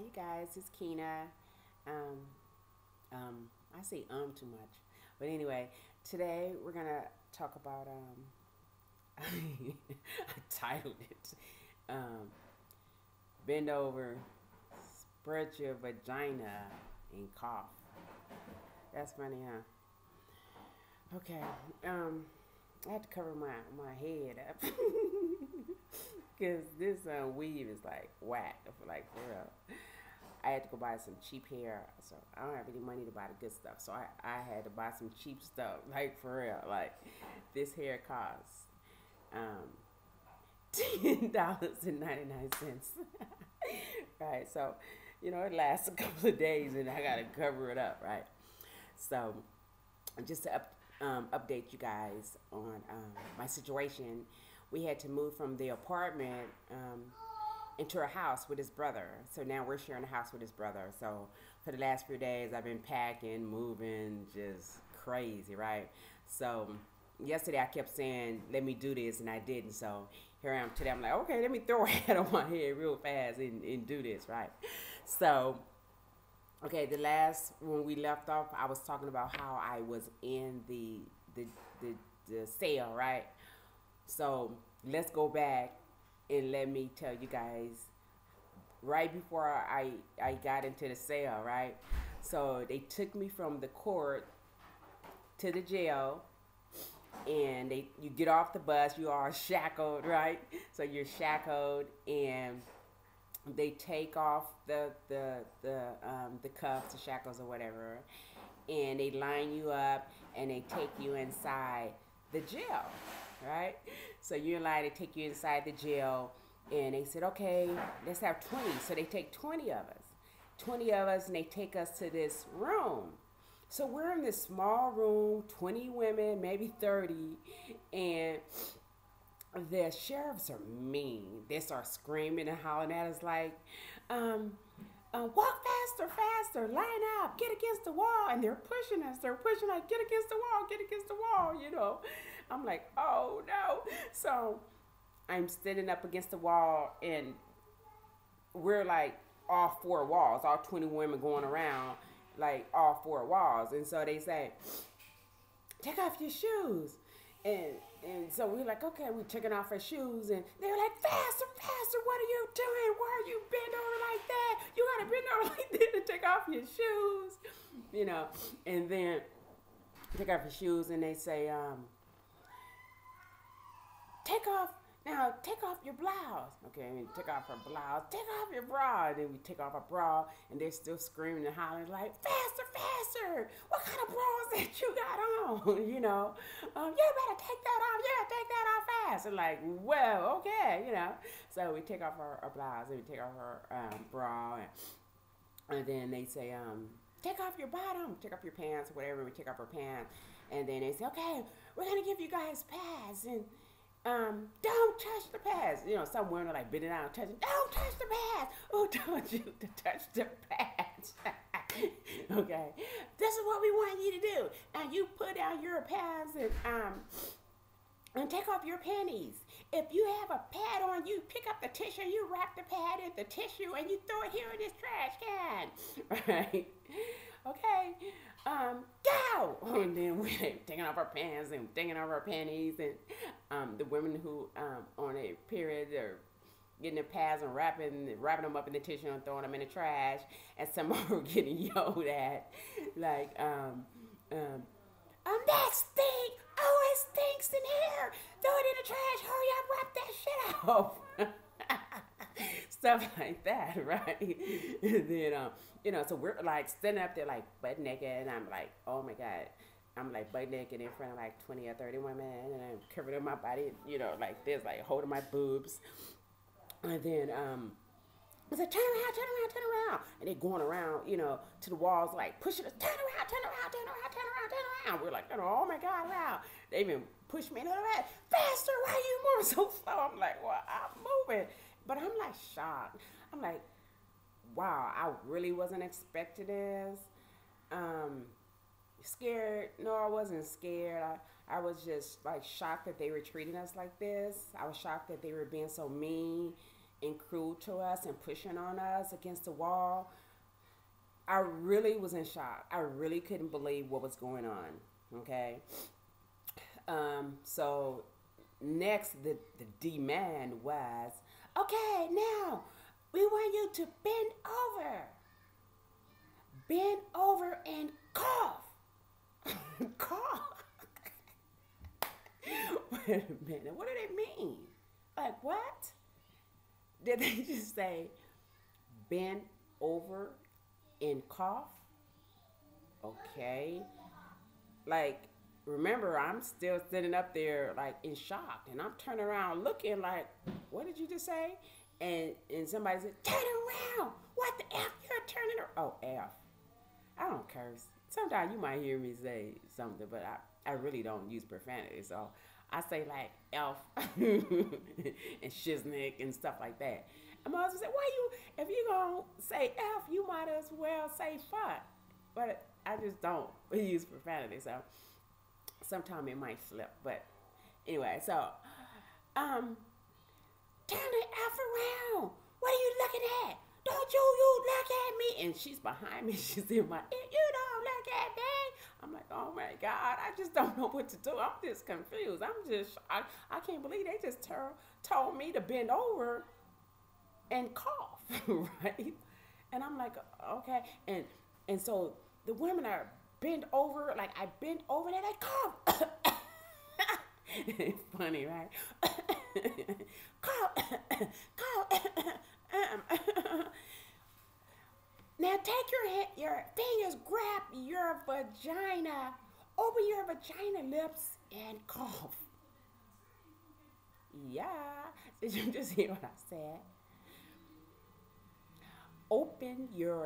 you guys? It's Kina. Um, I say too much, but anyway, today we're gonna talk about I titled it "Bend Over, Spread Your Vagina, and Cough." That's funny, huh? Okay. I had to cover my head up because this weave is like whack, like for real. I had to go buy some cheap hair, so I don't have any money to buy the good stuff. So I had to buy some cheap stuff, like for real. Like this hair costs $10.99. Right, so it lasts a couple of days, and I gotta cover it up, right? So just to update you guys on my situation, we had to move from the apartment into a house with his brother. So now we're sharing a house with his brother. So for the last few days, I've been packing, moving, just crazy, right? So yesterday I kept saying, let me do this, and I didn't. So here I am today. I'm like, okay, let me throw a hat on my head real fast and do this, right? So, okay, when we left off, I was talking about how I was in the sale, right? So let's go back and let me tell you guys right before I got into the sale, right? So they took me from the court to the jail, and you get off the bus, you are shackled, right? So you're shackled, and they take off the cuffs, the shackles, or whatever, and they line you up and they take you inside the jail, right? So you're in line, they take you inside the jail, and they said, okay, let's have 20. So they take 20 of us, and they take us to this room. So we're in this small room, 20 women, maybe 30, and the sheriffs are mean. They start screaming and hollering at us like, walk faster, line up, get against the wall. And they're pushing us. They're pushing like, get against the wall, get against the wall. I'm like, oh no. So I'm standing up against the wall, and we're like all four walls, all 20 women going around like all four walls. And so they say, take off your shoes. And so we're like, okay, we're taking off our shoes, and they're like, faster, what are you doing? Why are you bent over like that? You gotta bend over like that to take off your shoes, and then take off your shoes, and they say, take off your blouse. Okay, I mean, take off her blouse, take off your bra. And then we take off our bra, and they're still screaming and hollering like, faster, what kind of bra is that you got on? You better take that off. Yeah, take that off fast. And like, well, okay, So we take off our blouse, and we take off our bra, and then they say, take off your bottom, take off your pants, whatever. We take off our pants, and then they say, okay, we're gonna give you guys pads, and don't touch the pads. Some women are like bending down, touching. Don't touch the pads. Who told you to touch the pads? Okay, this is what we want you to do. Now you put down your pads and take off your panties. If you have a pad on, you pick up the tissue, you wrap the pad in the tissue, and you throw it here in this trash can. Right? Okay. Go! And then we're taking off our pants and taking off our panties, and the women who on a period are getting their pads and wrapping them up in the tissue and throwing them in the trash, and some of them are getting yelled at, like, that stink! Oh, it stinks in here! Throw it in the trash! Hurry up, wrap that shit up! Stuff like that, right? And then, so we're like standing up there like butt naked, and I'm like, oh my God. I'm like butt naked in front of like 20 or 30 women, and I'm covering up my body, like this, like holding my boobs. And then, I said, turn around. And they're going around, to the walls, like pushing us, turn around. We're like, oh my God, wow. They even pushed me, faster, why are you moving so slow? I'm like, well, I'm moving. But I'm like shocked. I'm like, wow, I really wasn't expecting this. Scared? No, I wasn't scared. I was just like shocked that they were treating us like this. I was shocked that they were being so mean. and cruel to us and pushing on us against the wall, I really was in shock. I really couldn't believe what was going on. Okay. So next, the demand was, okay, now we want you to bend over and cough. Cough. Wait a minute. What did it mean? Like what? Did they just say bend over and cough? Okay. Like, remember, I'm still sitting up there like in shock, and I'm turning around looking like, what did you just say? And somebody said, turn around. What the F? You're turning around. Oh, F. I don't curse. Sometimes you might hear me say something, but I really don't use profanity. So I say like F and shiznick and stuff like that. And my husband said, why you, if you're going to say F, you might as well say fuck. But I just don't use profanity. So sometimes it might slip. But anyway, so turn the F around. What are you looking at? Don't you look at me. And she's behind me. She's in my ear. You don't look at me. I'm like, oh my God, I just don't know what to do. I'm just confused. I can't believe they just told me to bend over and cough, right? And I'm like, okay. And so the women are bent over, like I bent over there, they cough. It's funny, right? Cough, cough. Now take your fingers, grab your vagina, open your vagina lips and cough. Yeah, did you just hear what I said?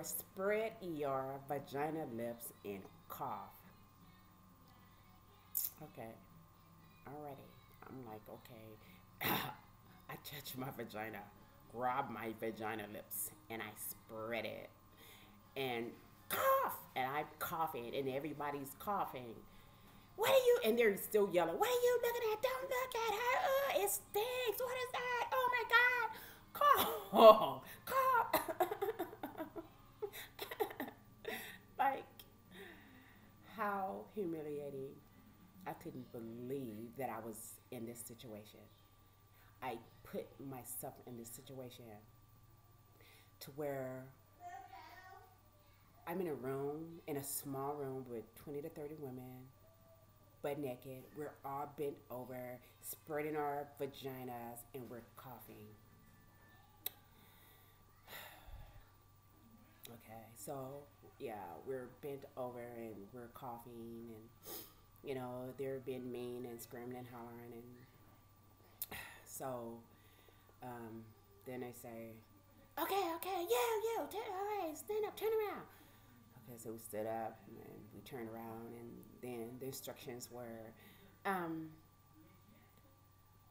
Spread your vagina lips and cough. Okay, alrighty. I'm like, okay. I touch my vagina, grab my vagina lips, and I spread it. And cough, and I'm coughing, and everybody's coughing. What are you? And they're still yelling. What are you looking at? Don't look at her. It stinks. What is that? Oh my God! Cough, cough. Like, how humiliating! I couldn't believe that I was in this situation. I put myself in this situation to where I'm in a room, in a small room with 20 to 30 women, butt naked. We're all bent over, spreading our vaginas, and we're coughing. Okay, so yeah, we're bent over and we're coughing, and you know, they're being mean and screaming and hollering, and so then they say, okay, yeah, all right, stand up, turn around. Okay, so we stood up and we turned around, and then the instructions were,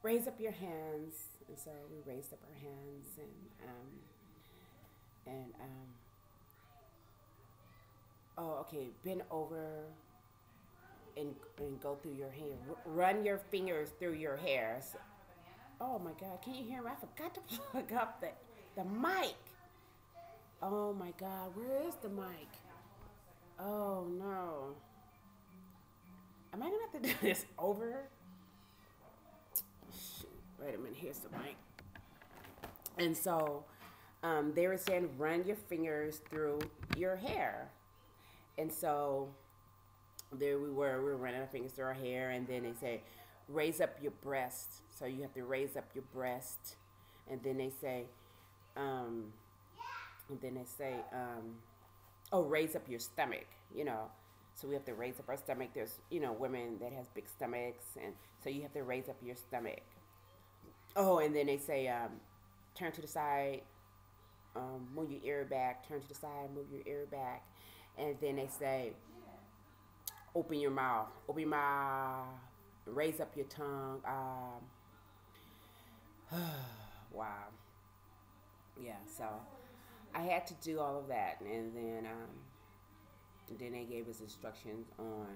raise up your hands. And so we raised up our hands, and oh, okay, bend over and go through your hair. Run your fingers through your hair. So, oh my God, can you hear me? I forgot to plug up the mic. Oh my God, where is the mic? Oh no. Am I gonna have to do this over? Shoot. Wait a minute, here's the mic. And so they were saying run your fingers through your hair. And so there we were running our fingers through our hair, and then they say raise up your breast. So you have to raise up your breast. And then they say oh, raise up your stomach, you know. So we have to raise up our stomach. There's, you know, women that has big stomachs, and so you have to raise up your stomach. Oh, and then they say, turn to the side, move your ear back, turn to the side, move your ear back. And then they say, open your mouth, raise up your tongue. Wow. Yeah, so I had to do all of that, and then they gave us instructions on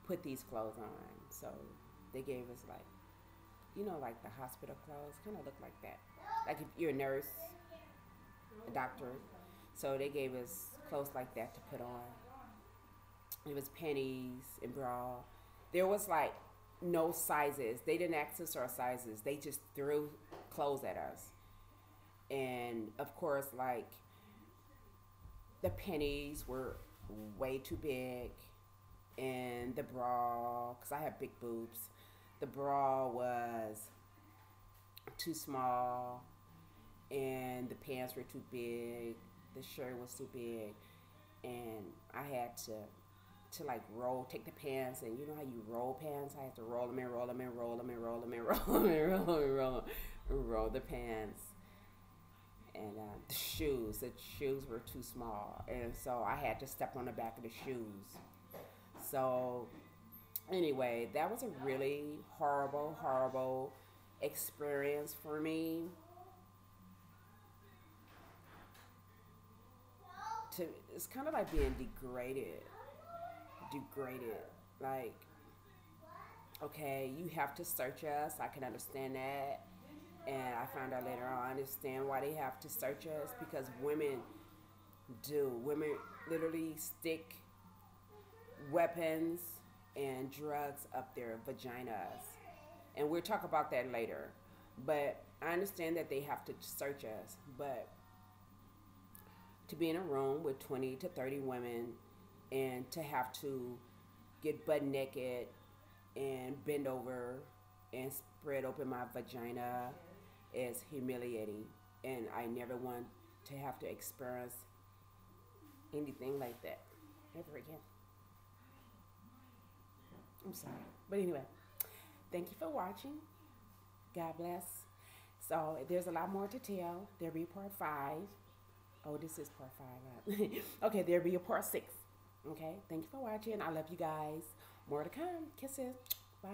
put these clothes on. So they gave us like, you know, like the hospital clothes, kind of look like that. Like if you're a nurse, a doctor. So they gave us clothes like that to put on. It was panties and bra. There was like no sizes. They didn't ask us our sizes. They just threw clothes at us. And of course, like the panties were way too big, and the bra, because I have big boobs, the bra was too small, and the pants were too big, the shirt was too big, and I had to like take the pants, and you know how you roll pants? I had to roll them and roll them and roll them and roll them and roll them and roll them and roll the pants. And the shoes were too small, and so I had to step on the back of the shoes. So anyway, that was a really horrible experience for me. It's kind of like being degraded. Like, okay, you have to search us. I can understand that. And I found out later on, I understand why they have to search us, because women literally stick weapons and drugs up their vaginas. And we'll talk about that later. But I understand that they have to search us. But to be in a room with 20 to 30 women and to have to get butt naked and bend over and spread open my vagina is humiliating. And I never want to have to experience anything like that ever again. I'm sorry. But anyway, thank you for watching. God bless. So there's a lot more to tell. There'll be part 5. Oh, this is part 5. Right? Okay, there'll be a part 6. Okay, thank you for watching. I love you guys. More to come. Kisses. Bye.